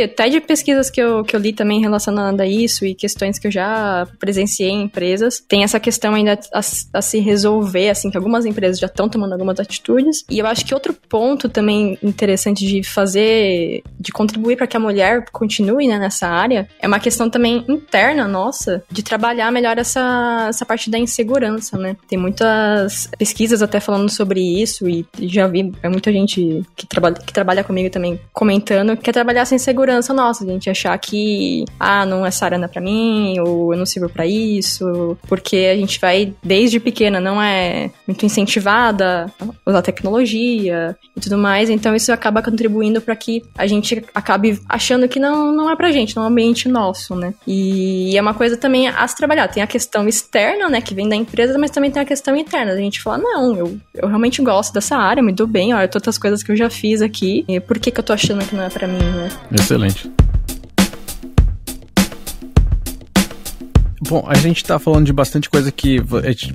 até de pesquisas que eu li também relacionada a isso e questões que eu já presenciei em empresas, tem essa questão ainda a se resolver, assim, que algumas empresas já estão tomando algumas atitudes. E eu acho que outro ponto também interessante de contribuir para que a mulher continue, né, nessa área, é uma questão também interna nossa, de trabalhar melhor essa parte da insegurança, né? Tem muitas pesquisas até falando sobre isso e já vi muita gente que trabalha comigo também comentando que é trabalhar essa insegurança nossa, a gente achar que não, essa área não é pra mim, ou eu não sirvo pra isso, porque a gente vai, desde pequena, não é muito incentivada a usar tecnologia e tudo mais, então isso acaba contribuindo para que a gente acabe achando que não é pra gente, não é um ambiente nosso, né? E é uma coisa também a se trabalhar. Tem a questão externa, né, que vem da empresa, mas também tem a questão interna. A gente fala, não, eu realmente gosto dessa área, me dou bem, olha, todas as coisas que eu já fiz aqui, e por que eu tô achando que não é pra mim, né? Excelente. Bom, a gente tá falando de bastante coisa que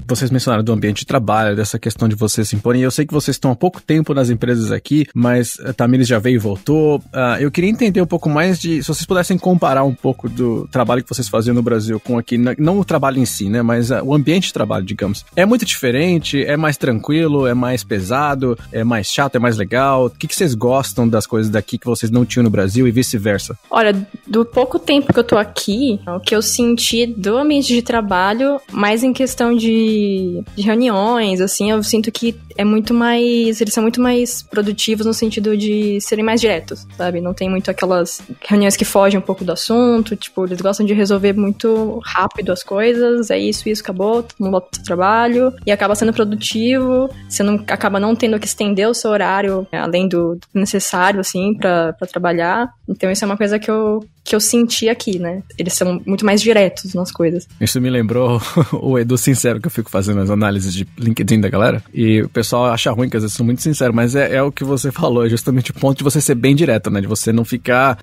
vocês mencionaram do ambiente de trabalho, dessa questão de vocês se imporem. Eu sei que vocês estão há pouco tempo nas empresas aqui, mas a Tamires já veio e voltou. Eu queria entender um pouco mais se vocês pudessem comparar um pouco do trabalho que vocês faziam no Brasil com aqui, não o trabalho em si, né, mas o ambiente de trabalho, digamos. É muito diferente? É mais tranquilo? É mais pesado? É mais chato? É mais legal? O que vocês gostam das coisas daqui que vocês não tinham no Brasil e vice-versa? Olha, do pouco tempo que eu tô aqui, o que eu senti do ambiente de trabalho, mais em questão de reuniões, assim, eu sinto que eles são muito mais produtivos no sentido de serem mais diretos, sabe? Não tem muito aquelas reuniões que fogem um pouco do assunto, tipo, eles gostam de resolver muito rápido as coisas, é isso, acabou, todo mundo volta pro seu trabalho, e acaba sendo produtivo, você acaba não tendo que estender o seu horário, além do necessário, assim, pra trabalhar. Então isso é uma coisa que eu senti aqui, né? Eles são muito mais diretos nas coisas. Isso me lembrou o Edu Sincero, que eu fico fazendo as análises de LinkedIn da galera, e o pessoal acha ruim, que às vezes são muito sinceros, mas é o que você falou, é justamente o ponto de você ser bem direto, né? De você não ficar,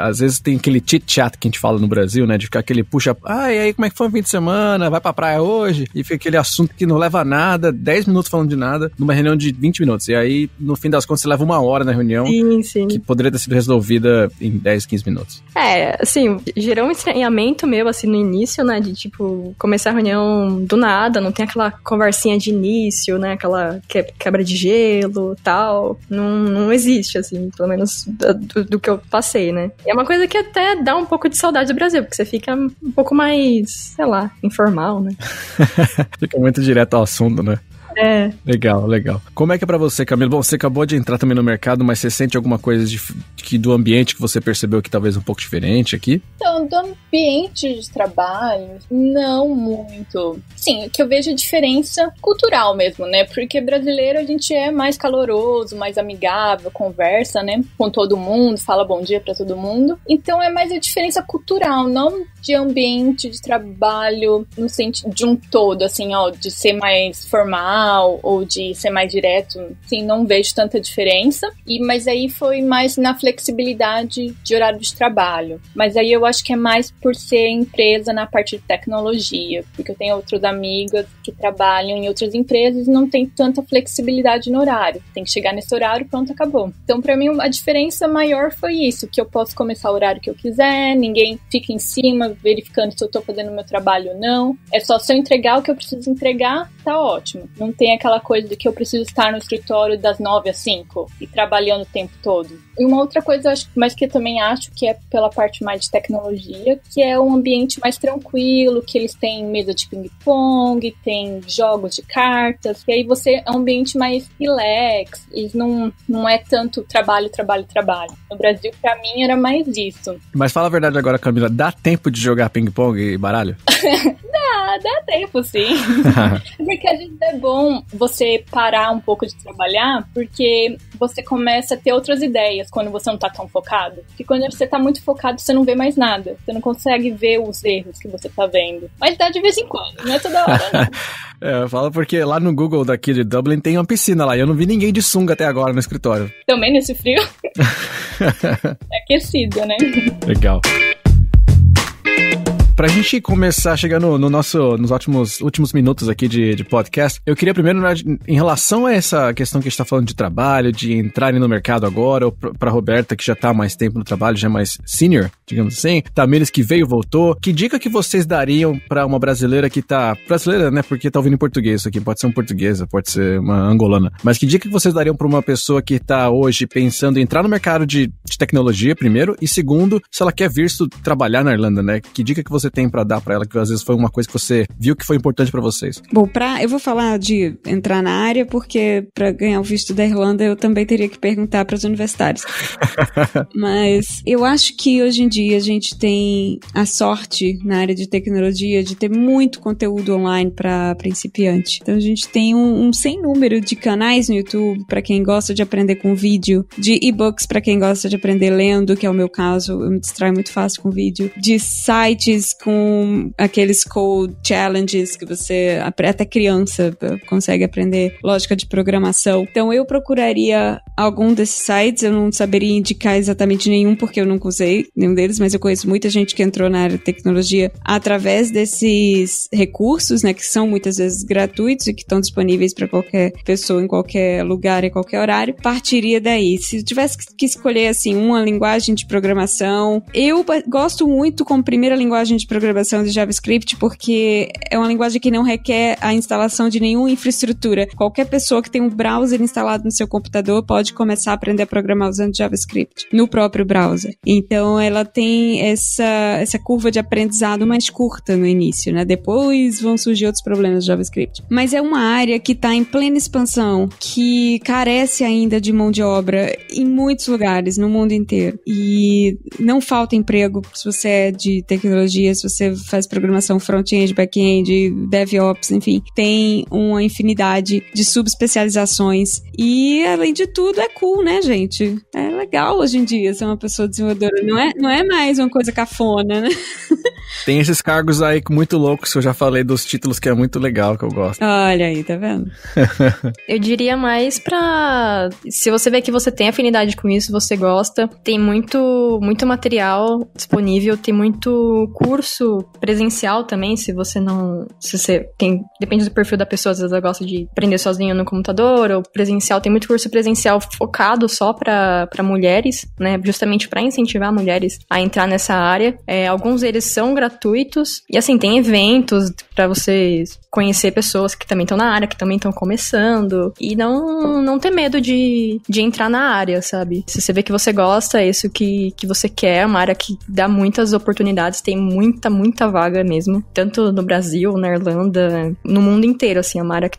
às vezes tem aquele chit-chat que a gente fala no Brasil, né? De ficar aquele puxa, e aí como é que foi o fim de semana? Vai pra praia hoje? E fica aquele assunto que não leva a nada, 10 minutos falando de nada, numa reunião de 20 minutos. E aí, no fim das contas, você leva 1 hora na reunião, sim. Que poderia ter sido resolvida em 10, 15 minutos. Assim, gerou um estranhamento meu, assim, no início, né, de, tipo, começar a reunião do nada, não tem aquela conversinha de início, né, aquela quebra de gelo e tal, não existe, assim, pelo menos do que eu passei, né. E é uma coisa que até dá um pouco de saudade do Brasil, porque você fica um pouco mais, sei lá, informal, né. Fica muito direto ao assunto, né. Legal. Como é que é pra você, Camila? Bom, você acabou de entrar também no mercado, mas você sente alguma coisa do ambiente que você percebeu que talvez um pouco diferente aqui? Então, do ambiente de trabalho, não muito. Sim, o que eu vejo é diferença cultural mesmo, né? Porque brasileiro a gente é mais caloroso, mais amigável, conversa, né? Com todo mundo, fala bom dia pra todo mundo. Então é mais a diferença cultural, não de ambiente de trabalho no sentido de um todo, assim, de ser mais formal, informal ou de ser mais direto, sim, não vejo tanta diferença. Mas aí foi mais na flexibilidade de horário de trabalho. Mas aí eu acho que é mais por ser empresa na parte de tecnologia, porque eu tenho outras amigas que trabalham em outras empresas e não tem tanta flexibilidade no horário. Tem que chegar nesse horário, pronto, acabou. Então, pra mim, a diferença maior foi isso, que eu posso começar o horário que eu quiser, ninguém fica em cima verificando se eu tô fazendo o meu trabalho ou não. É só se eu entregar o que eu preciso entregar, tá ótimo. Não tem aquela coisa de que eu preciso estar no escritório das 9 às 5 e trabalhando o tempo todo. E uma outra coisa, mas que eu também acho que é pela parte mais de tecnologia, que é um ambiente mais tranquilo, que eles têm mesa de ping-pong, tem jogos de cartas, e aí você é um ambiente mais relax, eles não é tanto trabalho. No Brasil, pra mim, era mais isso. Mas fala a verdade agora, Camila, dá tempo de jogar ping-pong e baralho? Dá tempo, sim. Porque às vezes é bom você parar um pouco de trabalhar, porque você começa a ter outras ideias quando você não tá tão focado. Porque quando você tá muito focado, você não vê mais nada. Você não consegue ver os erros que você tá vendo. Mas dá de vez em quando, não é toda hora, não. Eu falo porque lá no Google daqui de Dublin tem uma piscina lá, e eu não vi ninguém de sunga até agora no escritório. Também nesse frio? É aquecido, né? Legal. Pra gente começar, chegando nos últimos minutos aqui de podcast, eu queria primeiro, em relação a essa questão que a gente tá falando de trabalho, de entrarem no mercado agora, ou pra Roberta, que já tá há mais tempo no trabalho, já é mais senior, digamos assim, Tamires, que veio e voltou, que dica que vocês dariam pra uma brasileira que tá... Brasileira, né? Porque tá ouvindo em português isso aqui, pode ser uma portuguesa, pode ser uma angolana, mas que dica que vocês dariam pra uma pessoa que tá hoje pensando em entrar no mercado de tecnologia, primeiro, e segundo, se ela quer vir trabalhar na Irlanda, né? Que dica que você tem pra dar pra ela, que às vezes foi uma coisa que você viu que foi importante pra vocês? Bom, eu vou falar de entrar na área, porque pra ganhar o visto da Irlanda eu também teria que perguntar pras universitários. Mas eu acho que hoje em dia a gente tem a sorte na área de tecnologia de ter muito conteúdo online pra principiante. Então a gente tem um sem número de canais no YouTube pra quem gosta de aprender com vídeo, de e-books pra quem gosta de aprender lendo, que é o meu caso, eu me distraio muito fácil com vídeo, de sites com aqueles code challenges que você, até criança, consegue aprender lógica de programação. Então eu procuraria algum desses sites, eu não saberia indicar exatamente nenhum porque eu nunca usei nenhum deles, mas eu conheço muita gente que entrou na área de tecnologia através desses recursos, né, que são muitas vezes gratuitos e que estão disponíveis para qualquer pessoa em qualquer lugar, em qualquer horário. Partiria daí. Se eu tivesse que escolher, assim, uma linguagem de programação, eu gosto muito como primeira linguagem de programação de JavaScript, porque é uma linguagem que não requer a instalação de nenhuma infraestrutura. Qualquer pessoa que tem um browser instalado no seu computador pode começar a aprender a programar usando JavaScript no próprio browser. Então ela tem essa curva de aprendizado mais curta no início, né? Depois vão surgir outros problemas de JavaScript. Mas é uma área que está em plena expansão, que carece ainda de mão de obra em muitos lugares, no mundo inteiro. E não falta emprego se você é de tecnologia, se você faz programação front-end, back-end, DevOps, enfim. Tem uma infinidade de subespecializações. E, além de tudo, é cool, né, gente? É legal hoje em dia ser uma pessoa desenvolvedora. Não é mais uma coisa cafona, né? Tem esses cargos aí muito loucos que eu já falei dos títulos, que é muito legal, que eu gosto. Olha aí, tá vendo? Eu diria mais pra... Se você vê que você tem afinidade com isso, você gosta, tem muito material disponível, tem muito curso presencial também, se você tem... Depende do perfil da pessoa, às vezes ela gosta de aprender sozinho no computador, ou presencial, tem muito curso presencial focado só pra mulheres, né? Justamente pra incentivar mulheres a entrar nessa área. Alguns deles são gratuitos, e assim, tem eventos pra vocês conhecer pessoas que também estão na área, que também estão começando, e não ter medo de entrar na área, sabe? Se você vê que você gosta, é isso que você quer, uma área que dá muitas oportunidades, tem muita vaga mesmo, tanto no Brasil, na Irlanda, no mundo inteiro, assim, é uma área que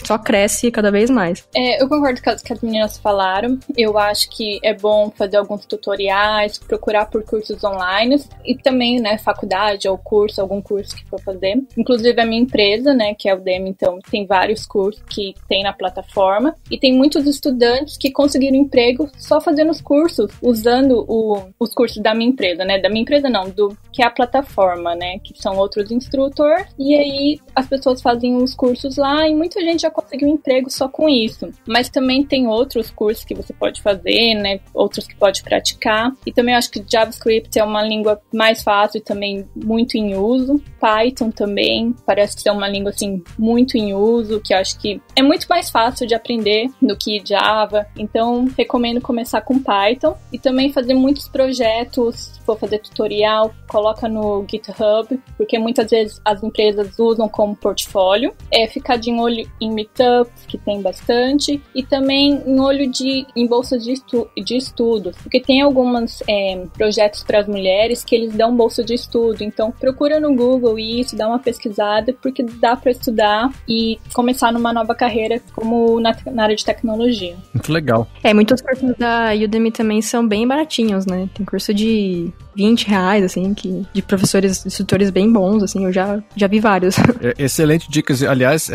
só cresce cada vez mais. Eu concordo com o que as meninas falaram, eu acho que é bom fazer alguns tutoriais, procurar por cursos online, e também, né, faculdade, faculdade ou algum curso que for fazer. Inclusive a minha empresa, né, que é a Udemy, então tem vários cursos que tem na plataforma e tem muitos estudantes que conseguiram emprego só fazendo os cursos, usando os cursos da minha empresa, né, da minha empresa não, que é a plataforma, né, que são outros instrutores, e aí as pessoas fazem os cursos lá e muita gente já conseguiu emprego só com isso. Mas também tem outros cursos que você pode fazer, né, outros que pode praticar, e também eu acho que JavaScript é uma língua mais fácil e também muito em uso. Python também parece ser uma língua assim muito em uso, que eu acho que é muito mais fácil de aprender do que Java, então recomendo começar com Python e também fazer muitos projetos. Se for fazer tutorial, coloca no GitHub, porque muitas vezes as empresas usam como portfólio. Ficar de olho em meetups, que tem bastante, e também em bolsas de estudos, porque tem alguns projetos para as mulheres que eles dão bolsa de estudo, então procura no Google isso, dá uma pesquisada, porque dá para estudar e começar numa nova carreira como na área de tecnologia. Muito legal. Muitos cursos da Udemy também são bem baratinhos, né? Tem curso de R$20, assim, de professores, instrutores bem bons, assim, eu já vi vários. Excelente dicas. Aliás,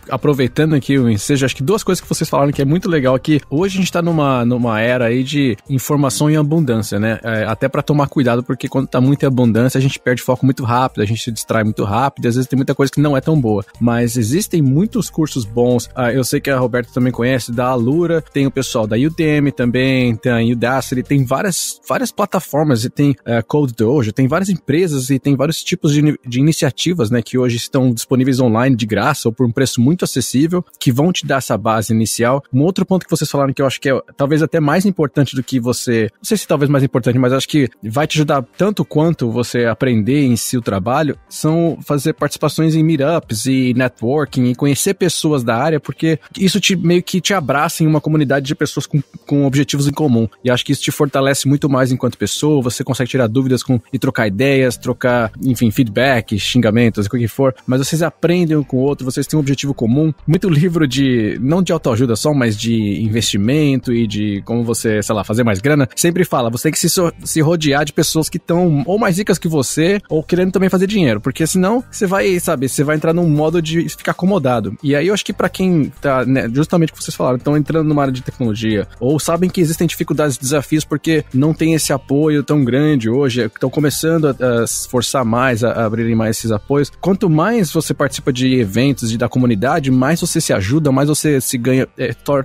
aproveitando aqui o ensejo, acho que duas coisas que vocês falaram que é muito legal aqui. Hoje a gente tá numa era aí de informação em abundância, né? Até pra tomar cuidado, porque quando tá muita abundância, a gente perde foco muito rápido, a gente se distrai muito rápido, e às vezes tem muita coisa que não é tão boa. Mas existem muitos cursos bons. Eu sei que a Roberta também conhece, da Alura, tem o pessoal da Udemy também, tem a Udacity, tem várias plataformas, e tem Code Dojo, tem várias empresas e tem vários tipos de iniciativas, né, que hoje estão disponíveis online de graça ou por um preço muito acessível, que vão te dar essa base inicial. Um outro ponto que vocês falaram que eu acho que é talvez até mais importante do que você, não sei se talvez mais importante, mas acho que vai te ajudar tanto quanto você aprender em si o trabalho, são fazer participações em meetups e networking e conhecer pessoas da área, porque isso meio que te abraça em uma comunidade de pessoas com objetivos em comum. E acho que isso te fortalece muito mais enquanto pessoa, você consegue tirar dúvidas e trocar ideias, trocar, enfim, feedback, xingamentos, o que for, mas vocês aprendem um com o outro, vocês têm um objetivo comum. Muito livro não de autoajuda só, mas de investimento e de como você, sei lá, fazer mais grana, sempre fala, você tem que se rodear de pessoas que estão ou mais ricas que você, ou querendo também fazer dinheiro, porque senão você vai entrar num modo de ficar acomodado. E aí eu acho que pra quem tá, né, justamente o que vocês falaram, estão entrando numa área de tecnologia, ou sabem que existem dificuldades e desafios porque não tem esse apoio tão grande hoje, estão começando a se esforçar mais, a abrirem mais esses apoios. Quanto mais você participa de eventos e da comunidade, mais você se ajuda, mais você se ganha,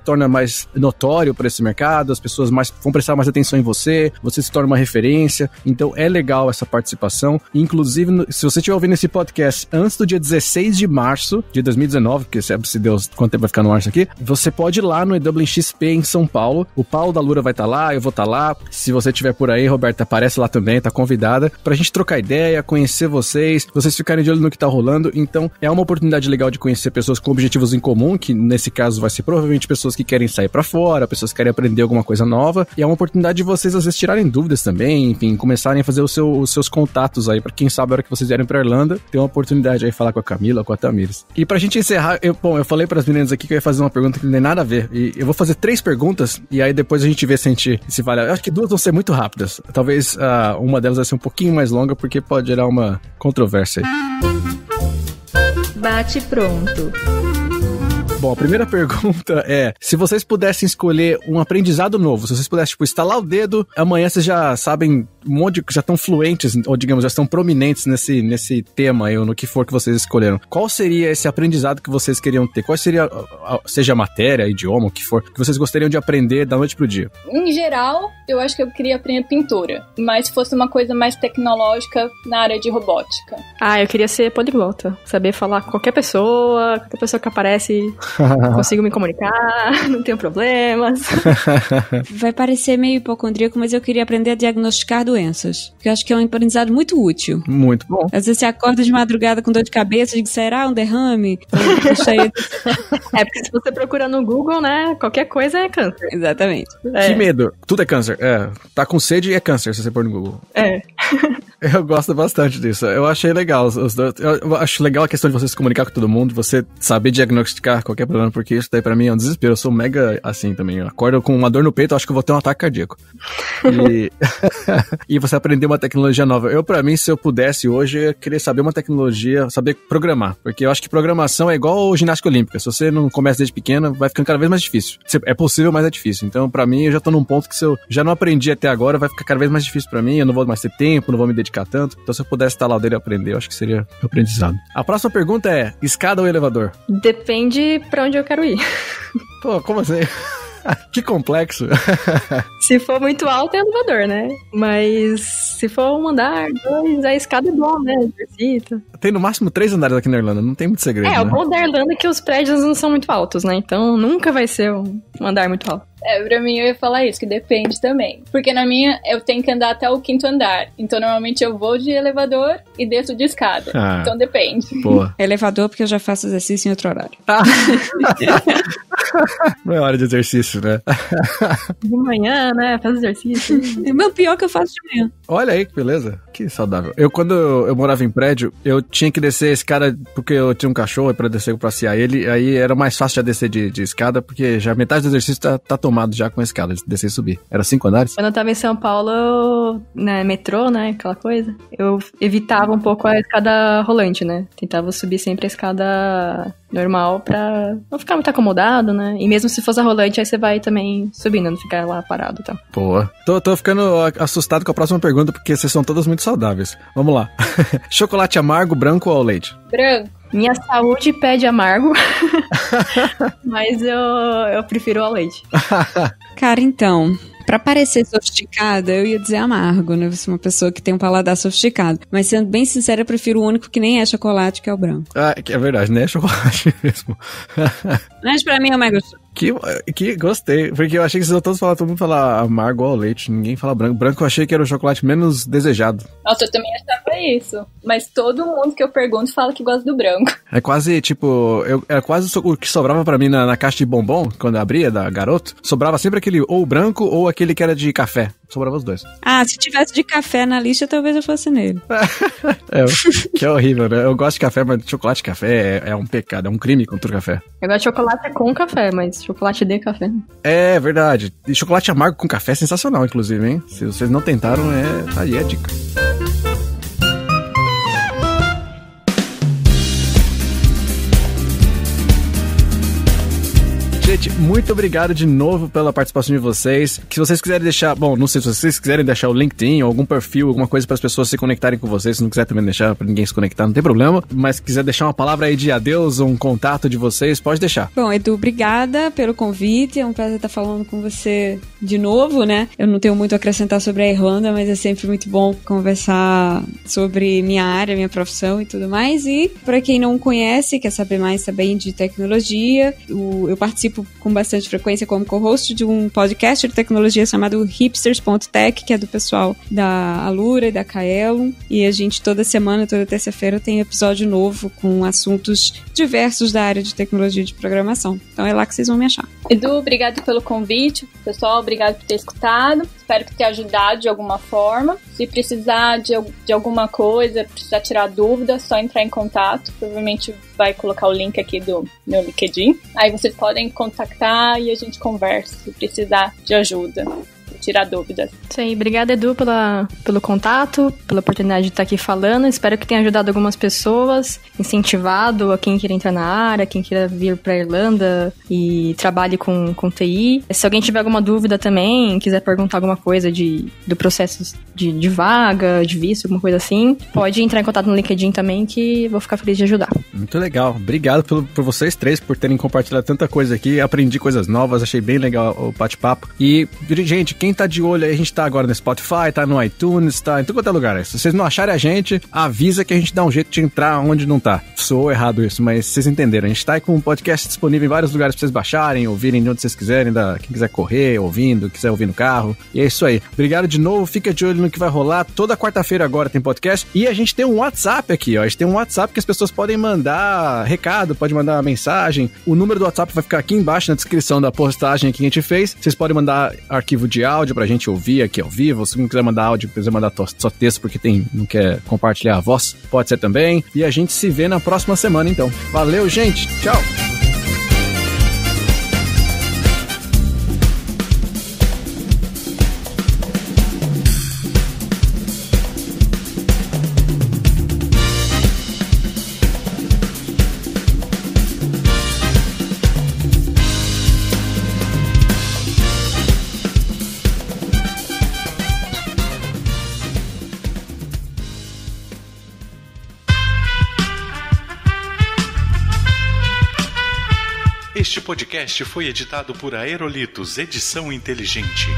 torna mais notório para esse mercado, as pessoas vão prestar mais atenção em você se torna uma referência. Então é legal essa participação. Inclusive, se você estiver ouvindo esse podcast antes do dia 16 de março de 2019, porque sabe-se Deus quanto tempo vai ficar no ar isso aqui, você pode ir lá no EWXP em São Paulo. O Paulo da Alura vai estar lá, eu vou estar lá. Se você estiver por aí, Roberta, aparece lá também, tá convidada, pra gente trocar ideia, conhecer vocês ficarem de olho no que tá rolando. Então, é uma oportunidade legal de conhecer pessoas com objetivos em comum, que nesse caso vai ser provavelmente pessoas que querem sair pra fora, pessoas que querem aprender alguma coisa nova, e é uma oportunidade de vocês às vezes tirarem dúvidas também, enfim, começarem a fazer os seus contatos aí, pra quem sabe a hora que vocês vierem pra Irlanda, tem uma oportunidade aí de falar com a Camila, com a Tamires. E pra gente encerrar, eu falei pras meninas aqui que eu ia fazer uma pergunta que não tem nada a ver, e eu vou fazer 3 perguntas, e aí depois a gente vê se vale. Eu acho que 2 vão ser muito rápidas, talvez uma delas vai ser um pouquinho mais longa, porque pode gerar uma controvérsia aí. Bate pronto. Bom, a primeira pergunta é, se vocês pudessem escolher um aprendizado novo, se vocês pudessem, estalar o dedo, amanhã vocês já sabem já estão fluentes, ou digamos, já estão prominentes nesse tema aí, ou no que for que vocês escolheram. Qual seria esse aprendizado que vocês queriam ter? Qual seria, seja matéria, idioma, o que for, que vocês gostariam de aprender da noite pro dia? Em geral, eu acho que eu queria aprender pintura, mas se fosse uma coisa mais tecnológica na área de robótica. Eu queria ser poliglota, saber falar com qualquer pessoa que aparece, consigo me comunicar, não tenho problemas. Vai parecer meio hipocondríaco, mas eu queria aprender a diagnosticar doenças, que eu acho que é um aprendizado muito útil. Muito bom. Às vezes você acorda de madrugada com dor de cabeça e diz, será um derrame? Porque se você procura no Google, né, qualquer coisa é câncer. Exatamente. Que medo. Tudo é câncer. Tá com sede e é câncer, se você pôr no Google. Eu gosto bastante disso. Eu achei legal. Eu acho legal a questão de você se comunicar com todo mundo, você saber diagnosticar qualquer problema, porque isso daí pra mim é um desespero. Eu sou mega assim também. Eu acordo com uma dor no peito, eu acho que eu vou ter um ataque cardíaco. e você aprender uma tecnologia nova. Pra mim, se eu pudesse hoje, eu queria saber uma tecnologia, saber programar, porque eu acho que programação é igual ginástica olímpica. Se você não começa desde pequeno, vai ficando cada vez mais difícil. É possível, mas é difícil. Então, pra mim, eu já tô num ponto que se eu já não aprendi até agora, vai ficar cada vez mais difícil pra mim, eu não vou mais ter tempo, não vou me dedicar tanto. Então, se eu pudesse estar lá dele e aprender, eu acho que seria o aprendizado. A próxima pergunta é, escada ou elevador? Depende pra onde eu quero ir. Pô, como assim? Que complexo. Se for muito alto, é elevador, né? Mas se for um andar, 2, a escada é bom, né? Exercita. Tem no máximo 3 andares aqui na Irlanda, não tem muito segredo, né? O bom da Irlanda é que os prédios não são muito altos, né? Então nunca vai ser um andar muito alto. Pra mim eu ia falar isso, que depende também. Porque na minha, eu tenho que andar até o 5º andar. Então normalmente eu vou de elevador e desço de escada. Então depende. Boa. Elevador, porque eu já faço exercício em outro horário. Não é hora de exercício, né? De manhã, né? Faz exercício. É o pior que eu faço de manhã. Olha aí que beleza. Que saudável. Quando eu morava em prédio, eu tinha que descer esse cara porque eu tinha um cachorro pra descer pra passear ele. Aí era mais fácil já descer de escada, porque já metade do exercício tá tomado já com a escada, de descer e subir. Era 5 andares? Quando eu tava em São Paulo, né, metrô, né, aquela coisa, eu evitava um pouco a escada rolante, né? Tentava subir sempre a escada normal pra não ficar muito acomodado, né? E mesmo se fosse a rolante, aí você vai também subindo, não ficar lá parado e tal. Boa. Tô ficando assustado com a próxima pergunta, porque vocês são todas muito saudáveis. Vamos lá. Chocolate amargo, branco ou ao leite? Branco. Minha saúde pede amargo, mas eu prefiro ao leite. Cara, então, pra parecer sofisticada, eu ia dizer amargo, né? Você é uma pessoa que tem um paladar sofisticado. Mas sendo bem sincera, eu prefiro o único que nem é chocolate, que é o branco. É verdade, nem é chocolate mesmo. Mas pra mim é o mais gostoso. Que gostei, porque eu achei que vocês todo mundo fala amargo ao leite, ninguém fala branco. Branco eu achei que era o chocolate menos desejado. Nossa, eu também achava isso. Mas todo mundo que eu pergunto fala que gosta do branco. É quase, tipo, era quase o que sobrava pra mim na caixa de bombom, quando eu abria, da Garoto. Sobrava sempre aquele ou branco ou aquele que era de café. Sobrava os dois. Ah, se tivesse de café na lista, talvez eu fosse nele. Que é horrível, né? Eu gosto de café, mas chocolate e café é um pecado, é um crime contra o café. Eu gosto de chocolate com café, mas chocolate de café. É verdade. E chocolate amargo com café é sensacional, inclusive, hein? Se vocês não tentaram, tá aí a dica. Gente, muito obrigado de novo pela participação de vocês. Se vocês quiserem deixar, bom, não sei se vocês quiserem deixar o LinkedIn, algum perfil, alguma coisa para as pessoas se conectarem com vocês. Se não quiser também deixar para ninguém se conectar, não tem problema. Mas se quiser deixar uma palavra aí de adeus, um contato de vocês, pode deixar. Bom, Edu, obrigada pelo convite. É um prazer estar falando com você de novo, né? Eu não tenho muito a acrescentar sobre a Irlanda, mas é sempre muito bom conversar sobre minha área, minha profissão e tudo mais. E para quem não conhece, quer saber mais também de tecnologia, eu participo com bastante frequência como co-host de um podcast de tecnologia chamado hipsters.tech, que é do pessoal da Alura e da Kaelon, e a gente toda semana, toda terça-feira tem episódio novo com assuntos diversos da área de tecnologia de programação. Então é lá que vocês vão me achar. Edu, obrigado pelo convite. Pessoal, obrigado por ter escutado. Espero que tenha ajudado de alguma forma. Se precisar de alguma coisa, precisar tirar dúvida, é só entrar em contato. Provavelmente vai colocar o link aqui do meu LinkedIn. Aí vocês podem contactar e a gente conversa se precisar de ajuda, tirar dúvidas. Isso aí, obrigada, Edu, pelo contato, pela oportunidade de estar aqui falando. Espero que tenha ajudado algumas pessoas, incentivado a quem queira entrar na área, quem queira vir para Irlanda e trabalhe com TI. Se alguém tiver alguma dúvida também, quiser perguntar alguma coisa do processo de vaga, de visto, alguma coisa assim, pode entrar em contato no LinkedIn também, que vou ficar feliz de ajudar. Muito legal. Obrigado por vocês três por terem compartilhado tanta coisa aqui. Aprendi coisas novas, achei bem legal o bate-papo. E, gente, quem tá de olho aí, a gente tá agora no Spotify, tá no iTunes, tá em tudo quanto é lugar. Se vocês não acharem a gente, avisa que a gente dá um jeito de entrar onde não tá. Soou errado isso, mas vocês entenderam. A gente tá aí com um podcast disponível em vários lugares pra vocês baixarem, ouvirem de onde vocês quiserem, quem quiser correr, ouvindo, quiser ouvir no carro. E é isso aí. Obrigado de novo, fica de olho no que vai rolar. Toda quarta-feira agora tem podcast. E a gente tem um WhatsApp aqui, ó. A gente tem um WhatsApp que as pessoas podem mandar recado, pode mandar mensagem. O número do WhatsApp vai ficar aqui embaixo na descrição da postagem que a gente fez. Vocês podem mandar arquivo de áudio pra gente ouvir aqui ao vivo. Se não quiser mandar áudio, quiser mandar só texto porque não quer compartilhar a voz, pode ser também. E a gente se vê na próxima semana, então. Valeu, gente! Tchau! Este podcast foi editado por Aerolitos Edição Inteligente.